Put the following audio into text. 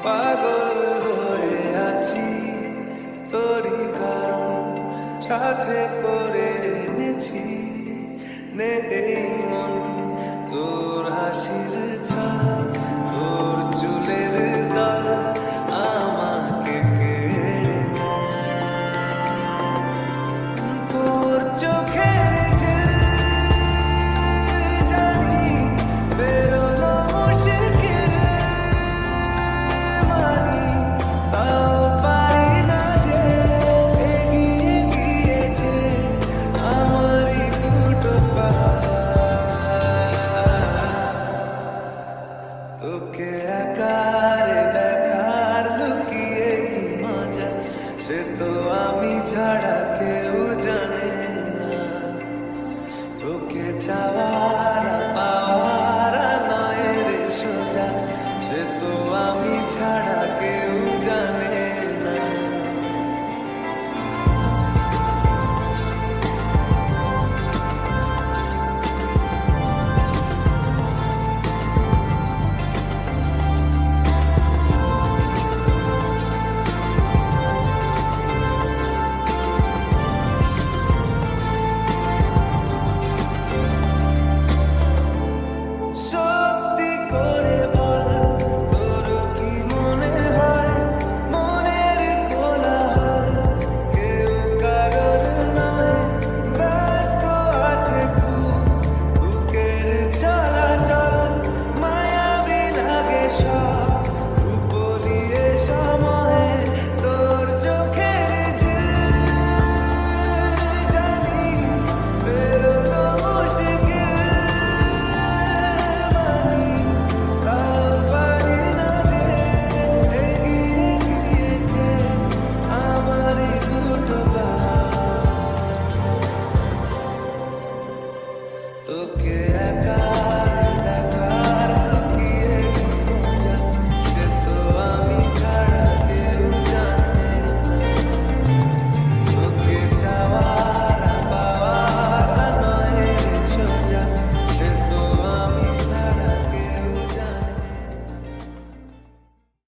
পাগল হয়ে আছি তোরই কারণ সাথে করে এনেছি নে এই মন তোর হাসির ছাপ তোর চুলের দল আমাকে কেড়ে নেয়। তোর চোখের যে জানি বেরোনো মুশকিল মানি তাও পারি না যে এগিয়ে গিয়েছে আমারই দুটো পা। তোকে আকারে দেখার লুকিয়ে কি মজা সে তো আমি ছাড়া কে